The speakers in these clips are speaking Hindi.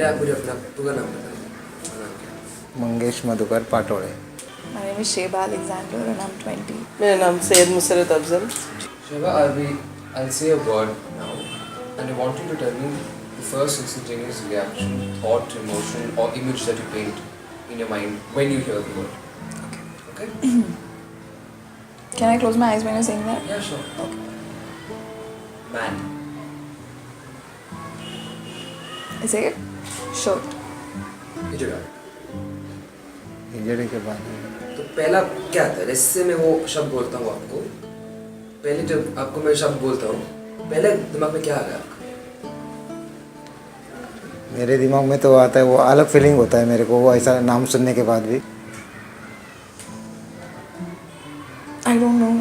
पहले आप मुझे अपना पूरा नाम बताइए। Mangesh Madhukar पाटोड़े। My name is Sheba Alexander and I'm 20. मेरा नाम Syed Musarrat Afzal. Sheba, I'll say a word now, and I want you to tell me the first instantaneous reaction, thought, emotion, or image that you paint in your mind when you hear the word. Okay? Can I close my eyes when you're saying that? Yeah, sure. Okay. Man. I say it? Shirt. हिजड़ा। हिजड़े के बाद तो पहला क्या था? जैसे मैं वो शब्द बोलता हूँ आपको, पहले जब आपको मैं शब्द बोलता हूँ, पहले दिमाग में क्या आ गया आपका? मेरे दिमाग में तो आता है, वो अलग फीलिंग होता है मेरे को, वो ऐसा नाम सुनने के बाद भी। I don't know.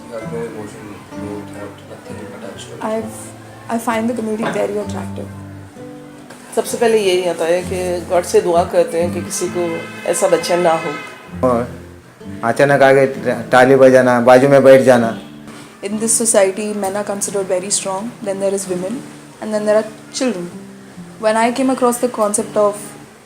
You have no emotion, no thought, nothing attached to it. I find the community very attractive. सबसे पहले यही आता है कि गॉड से दुआ करते हैं कि किसी को ऐसा बच्चा ना हो। और अचानक आगे ताली बजाना, बाजू में बैठ जाना। In this society, men are considered very strong, then there is women, and then there are children. When I came across the concept of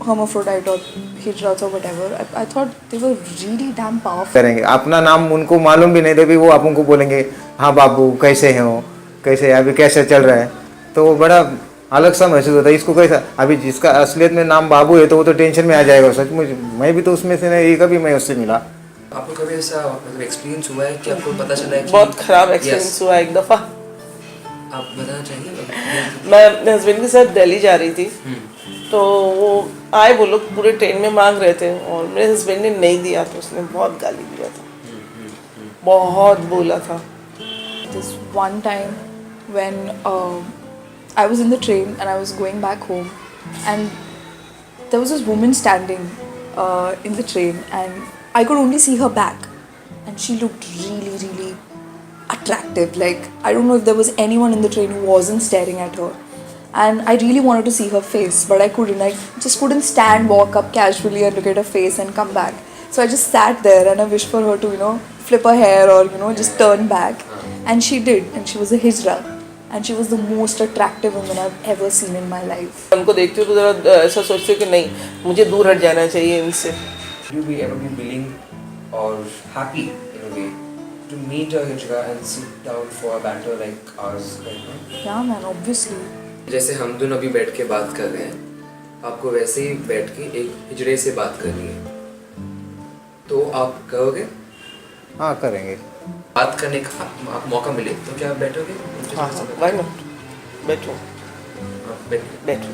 hermaphrodite or hijras or whatever, I thought they were really damn powerful. करेंगे अपना नाम उनको मालूम भी नहीं, तभी वो अपन को बोलेंगे हाँ बाबू कैसे हैं हो, कैसे अभी कैसे चल रहा है, तो वो बड़ा अलग सा महसूस होता है। इसको कैसा अभी जिसका असलियत में नाम बाबू है तो वो तो टेंशन में आ जाएगा। सच मुझे मैं भी तो उसमें से नहीं, कभी मैं उससे मिला। आपको कभी ऐसा मतलब एक्सपीरियंस हुआ है कि आपको पता चला है कि बहुत ख़राब एक्सपीरियंस हुआ एक दफ़ा। आप बताना चाहिए? मैं अपने हस्बैंड के साथ दिल्ली जा रही थी, तो वो आए, वो लोग पूरे ट्रेन में मांग रहे थे और मेरे हस्बैंड ने नहीं दिया, तो उसने बहुत गाली दिया था, बहुत बोला था। This one time when I was in the train and I was going back home, and there was this woman standing in the train, and I could only see her back, and she looked really, really attractive. Like, I don't know if there was anyone in the train who wasn't staring at her. And I really wanted to see her face, but I couldn't. I just couldn't stand, walk up casually and look at her face and come back. So I just sat there and I wished for her to, flip her hair or, just turn back. And she did. And she was a hijra. And she was the most attractive woman I've ever seen in my life. उनको देखती हूँ तो ज़रा ऐसा सोचती हूँ कि नहीं, मुझे दूर हट जाना चाहिए इनसे। Would you ever be willing or happy in a way to meet a hijra and sit down for a banter like ours right now? Yeah, man, obviously. जैसे हम दोनों अभी बैठ के बात कर रहे हैं, आपको वैसे ही बैठ के एक हिजड़े से बात करनी है, तो आप करोगे? हाँ करेंगे। बात करने का आप मौका मिले तो क्या आप बैठोगे? हाँ, why not? बैठो, बैठो।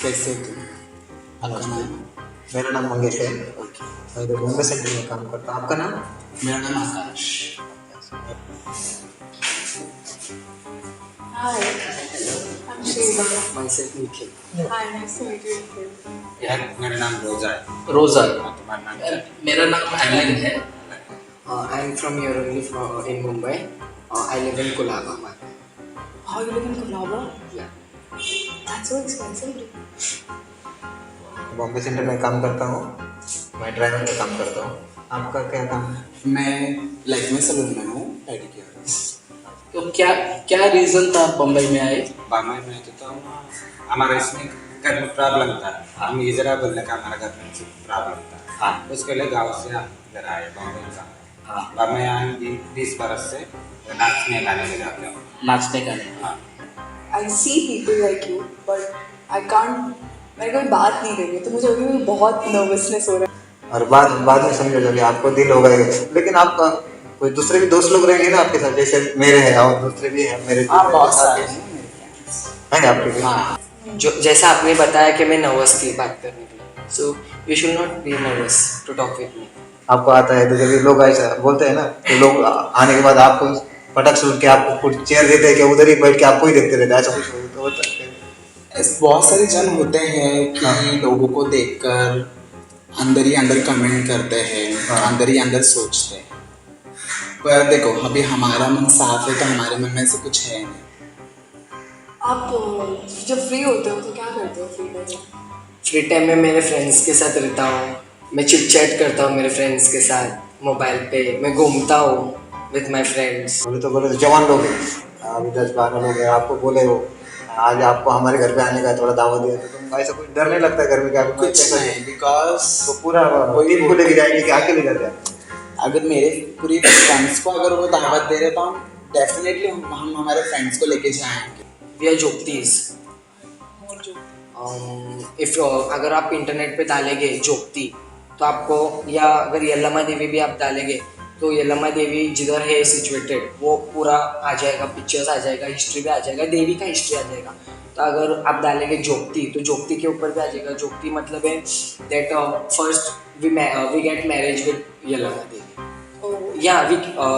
कैसे हो तुम? आपका नाम? मेरा नाम मंगेश है, मैं इधर बॉम्बे सेंटर में काम करता हूँ। आपका नाम? मेरा नाम आकाश। Hi, I'm Sheba. myself Nikhil. Hi, nice to meet you, Nikhil. यार मेरा नाम रोजा है। Rosa. तुम्हारा नाम क्या है? मेरा नाम एलन है। I am from here only in Mumbai. I live in Kulaba. How you live in Colaba? Yeah. That's so expensive. Bombay centre में काम करता हूँ, मैं ड्राइवर का काम करता हूँ। आपका क्या काम है? मैं लाइफ में सलून में हूँ, पेडिक्योर। तो क्या रीज़न था आप बम्बई में आए? बम्बई में तो हमारा इसमें घर में प्रॉब्लम था, हम इजरा बोलने का हमारा घर में प्रॉब्लम था। हाँ। उसके लिए गाँव से इधर आए बम्बई का। हाँ। बम्बई आए 20 बरस से नाचने गाने में जाते हो। नाचने का नहीं। हाँ। I see people like you, but I can't. मैंने कभी बात नहीं करी है, तो मुझे अभी भी बहुत नर्वसनेस हो रहा है। और बाद में समझोगे आपको दिल होगा, लेकिन आपका कोई दूसरे भी दोस्त लोग रहेंगे ना आपके साथ, जैसे मेरे हैं और दूसरे भी हैं मेरे। हाँ, बहुत सारे हैं आपके भी? हाँ, जो जैसा आपने बताया कि मैं नर्वस थी बात करने के लिए, so you should not be nervous to talk with me. आपको आता है तो जब लोग ऐसा बोलते हैं ना, तो लोग आने के बाद आपको पटक सुन के आपको कुछ चेयर देते हैं कि उधर ही बैठ के आपको ही देखते रहते हैं, ऐसा कुछ होता है? बहुत सारे जन होते हैं कि लोगों को देखकर अंदर ही अंदर कमेंट करते हैं, अंदर ही अंदर सोचते हैं। पर देखो अभी हमारा मन साफ है तो हमारे मन में से कुछ है नहीं। आप जब फ्री होते हो तो क्या करते हो फ्री में? फ्री टाइम में मेरे फ्रेंड्स के साथ रहता हूँ, मैं चिट चैट करता हूँ मेरे फ्रेंड्स के साथ मोबाइल पे, मैं घूमता हूँ विथ माई फ्रेंड्स। बोले तो जवान लोग हैं, अभी 10-12 लोग हैं, आपको बोले हो आज आपको हमारे घर पे आने का थोड़ा दावत दिया, तो तुम ऐसा कुछ डर नहीं लगता घर में? क्या कुछ नहीं, बिकॉज तो पूरा टीम को लेके जाएंगे कि अकेले लेकर जाए? अगर मेरे पूरी फ्रेंड्स को अगर वो दावत दे रहे तो हम डेफिनेटली हम हमारे फ्रेंड्स को लेके जाएंगे। We are जोगतीज। इफ अगर आप इंटरनेट पे डालेंगे जोगती तो आपको, या अगर यल्लम्मा देवी भी आप डालेंगे तो यल्लम्मा देवी जिधर है सिचुएटेड वो पूरा आ जाएगा, पिक्चर्स आ जाएगा, हिस्ट्री भी आ जाएगा, देवी का हिस्ट्री आ जाएगा। तो अगर आप डालेंगे जोगती तो जोगती के ऊपर भी आ जाएगा। जोगती मतलब है that first we get marriage with Yellamma Devi, या we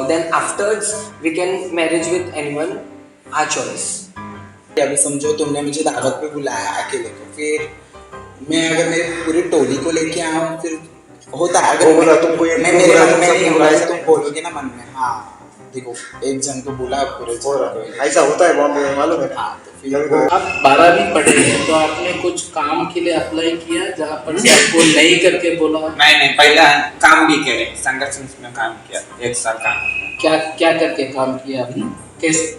then afters we can marriage with anyone, our choice. अभी समझो तुमने मुझे दावत पे बुलाया अकेले को, फिर मैं अगर मेरी पूरी टोली को लेके आऊँ फिर होता है, अगर बोला तुमको ये मैं मेरे मन में नहीं बुलाया तो तुम बोलोगे ना मन में, हाँ देखो एक जन को बुला पूरे ऐसा होता है बॉम्बे में, मालूम है? हाँ तो फिर आप 12वीं पढ़े हैं तो आपने कुछ काम के लिए अप्लाई किया जहाँ पर से आपको नहीं करके बोला? नहीं पहले काम भी करे, संगठन में काम किया, 1 साल काम किया। क्या करके काम किया आपने?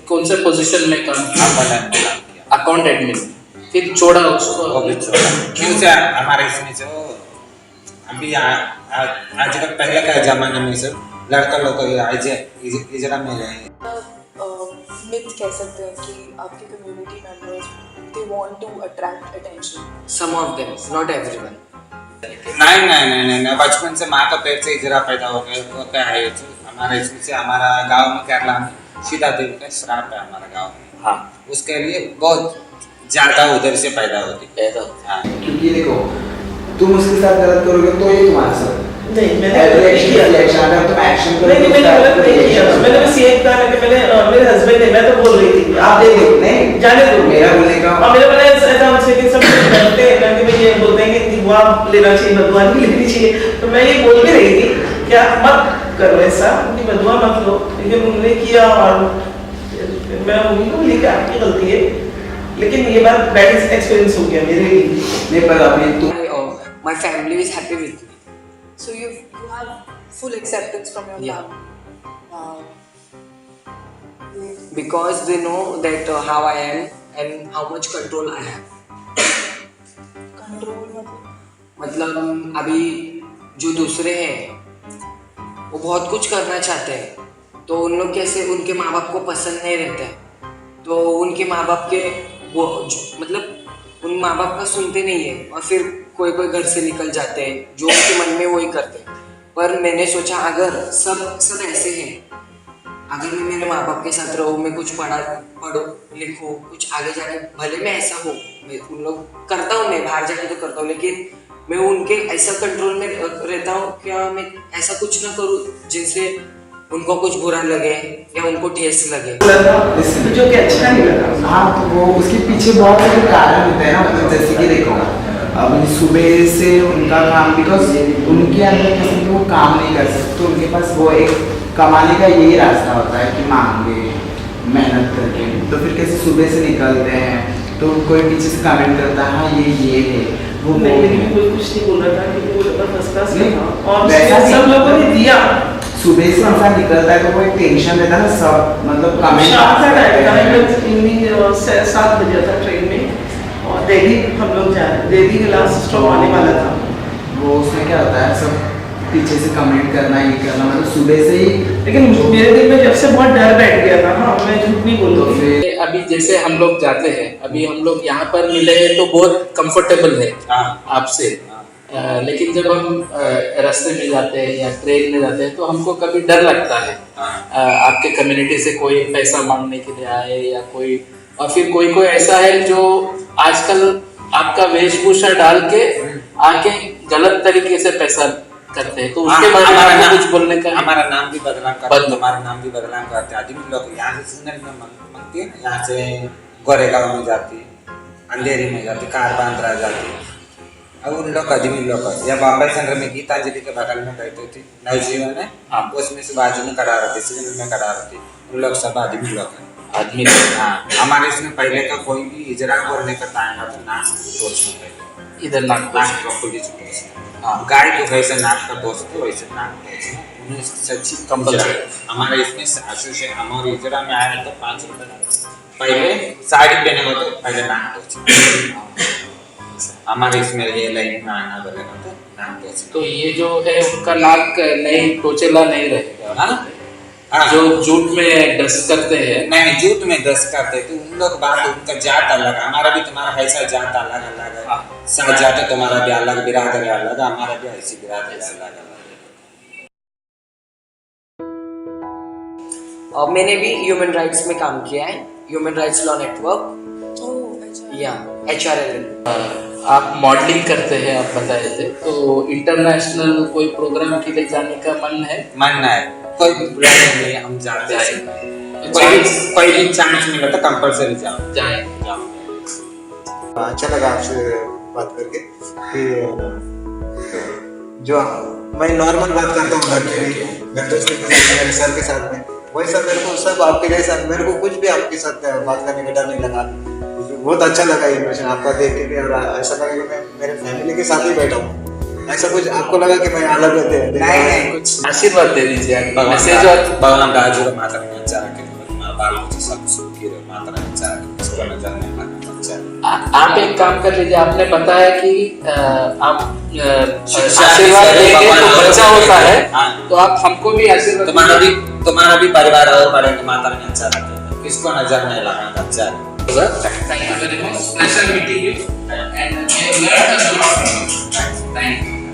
कौन से पोजीशन में काम किया? Account admin. फिर छोड़ा उसको? वो भी छोड़ा। क्यों से हमारे इसमें जो अभी आज का पहले का जमाने में से लड़का लोग इजरा में रहे। मिथ कह सकते हैं कि आपके community members they want to attract attention. Some of them, not everyone. नहीं, बचपन से माँ का पेट से इजरा पैदा हो गए, वो क्या है हमारे इसमें से, हमारा गांव में केरला में सीता देवी का श्राप है हमारा गांव में। हाँ, उसके लिए बहुत ज्यादा उधर से पैदा होती है। हाँ, क्योंकि देखो तुम उसके साथ गलत करोगे तो ये तुम्हारे साथ नहीं, मैंने अगर तुम एक्शन करोगे नहीं, मैंने गलत नहीं किया। मैंने बस ये कहा कि मैंने मेरे हस्बैंड ने, मैं तो बोल रही थी आप नहीं जाने दो, मेरा बोलने का और मेरे बोले ऐसा मुझसे कि सब कुछ करते हैं करके मैं ये बोलते हैं कि दुआ लेना चाहिए, बदुआ नहीं लेनी चाहिए। तो मैं ये बोल भी रही थी क्या मत करो ऐसा, उनकी बदुआ मत लो, लेकिन उन्होंने किया और मैं उन्हीं को बोली कि आपकी गलती है। लेकिन ये बात बैड एक्सपीरियंस हो गया मेरे लिए। नहीं पर अभी तुम My family is happy with me. So you have full acceptance from your Yeah. family. Wow. Because they know that how I am and how much control I have. Control मतलब अभी जो दूसरे हैं वो बहुत कुछ करना चाहते हैं, तो उन लोग कैसे उनके माँ बाप को पसंद नहीं रहता है, तो उनके माँ बाप के वो मतलब उन माँ बाप का सुनते नहीं है और फिर कोई घर से निकल जाते हैं, जो उनके मन में वही करते हैं। पर मैंने सोचा अगर सब ऐसे हैं, अगर मैं मेरे माँ बाप के साथ रहूँ, मैं कुछ पढ़ो लिखूँ, कुछ आगे जाके भले मैं ऐसा हो, मैं उन लोग करता हूँ, मैं बाहर जाके तो करता हूँ, लेकिन मैं उनके ऐसा कंट्रोल में रहता हूँ क्या मैं ऐसा कुछ ना करूँ जिनसे उनको कुछ बुरा लगे या उनको ठेस लगे। जो कि अच्छा नहीं लगा। हाँ तो वो उसके पीछे बहुत सारे कारण होते हैं ना, मतलब जैसे कि देखो अब सुबह से उनका काम, बिकॉज उनके अंदर किसी को काम नहीं कर सकते, तो उनके पास वो एक कमाने का यही रास्ता होता है कि मांगे मेहनत करके। तो फिर कैसे सुबह से निकलते हैं तो कोई पीछे से कमेंट करता है हाँ ये है वो नहीं, लेकिन कोई कुछ नहीं बोल रहा था कि वो फर्स्ट क्लास नहीं, था और वैसा सब लोगों ने दिया। सुबह से इंसान निकलता है तो वो एक टेंशन रहता है ना, सब मतलब शाम का टाइम 7 बजे था ट्रेन में और दिल्ली हम लोग जा रहे, दिल्ली का लास्ट स्टॉप आने वाला था। वो उसमें क्या होता है सब पीछे से कमेंट करना ये करना, मतलब सुबह से ही। लेकिन मेरे दिल में जब से बहुत डर बैठ गया था, हाँ मैं झूठ नहीं बोल रही। फिर अभी जैसे हम लोग जाते हैं, अभी हम लोग यहाँ पर मिले हैं तो बहुत कंफर्टेबल है आपसे, लेकिन जब हम रास्ते में जाते हैं या ट्रेन में जाते हैं तो हमको कभी डर लगता है आपके कम्युनिटी से कोई पैसा मांगने के लिए आए या कोई, और फिर कोई ऐसा है जो आजकल आपका वेशभूषा डाल के आके गलत तरीके से पैसा करते हैं, तो उसके बारे में कुछ बोलने का? हमारा नाम भी बदनाम करते, हमारा नाम भी बदनाम करते। आदमी लोग यहाँ से सिग्नल में मांगती है, यहाँ से गोरेगांव में जाती, अंधेरी में जाती, कार बांद्रा जाती, अब उन लोग आदमी लोग या बॉम्बे सेंटर में गीतांजलि के बगल में बैठे थे नवजीवन है उसमें से बाजू में करा रहे थे सिविल में करा रहे थे उन लोग सब आदमी लोग हैं आदमी हाँ हमारे इसमें पहले का कोई भी इजरा बोलने का टाइम था तो नाक तोड़ना पहले इधर नागपुर नाक का पुलिस हाँ गाय को कैसे नाक का तोड़ते वैसे नाक तोड़ना उन्हें सच्ची कंपल्सरी हमारे इसमें सासू से हमारे इजरा में आया तो 5 रुपये पहले साड़ी पहने हो तो पहले नाक तोड़ हमारे इसमें ये लाइन में आना बोलेगा तो नाक तोड़ तो ये जो है उनका नाक नहीं टोचेला नहीं रहेगा हाँ जो जूट में ड्रेस करते हैं नहीं जूट में ड्रेस करते तो उन लोग बात उनका जात अलग हमारा भी तुम्हारा ऐसा जात अलग अलग है सब जात तुम्हारा भी अलग बिरादरी अलग हमारा भी ऐसी बिरादरी अलग अलग मैंने भी ह्यूमन राइट्स में काम किया है ह्यूमन राइट्स लॉ नेटवर्क या HRLL आप मॉडलिंग करते हैं आप बताए थे तो इंटरनेशनल कोई प्रोग्राम के लिए जाने का मन है है कोई भी बुलाने नहीं है हम जाते हैं कोई भी चांस मिला तो कंपलसरी जाओ जाएंगे अच्छा लगा आपसे बात करके कि जो मैं नॉर्मल बात करता हूँ घर दोस्तों के साथ मेरे सर के साथ में वही सर मेरे को सब आपके जैसा मेरे को कुछ भी आपके साथ बात करने का डर नहीं लगा बहुत अच्छा लगा ये इमोशन आपका देख के और ऐसा लगा कि मैं मेरे फैमिली के साथ ही बैठा हूँ ऐसा कुछ आपको लगा कि मैं अलग रहते हैं नहीं कुछ आशीर्वाद दे दीजिए मैसेज भगवान राजू माता ने अच्छा रखे बाल बच्चे सब सुखी रहे माता ने अच्छा रखे इसको नजर नहीं लगना अच्छा आप एक काम कर लीजिए आपने बताया कि आप शिक्षा आशीर्वाद देंगे तो बच्चा होता है हाँ। तो आप हमको भी आशीर्वाद तुम्हारा भी परिवार और बढ़ेंगे माता ने अच्छा रखे किसको नजर नहीं लगाना अच्छा है Thank you very much. Pleasure meeting you. And we have learned a lot from you. Thank you.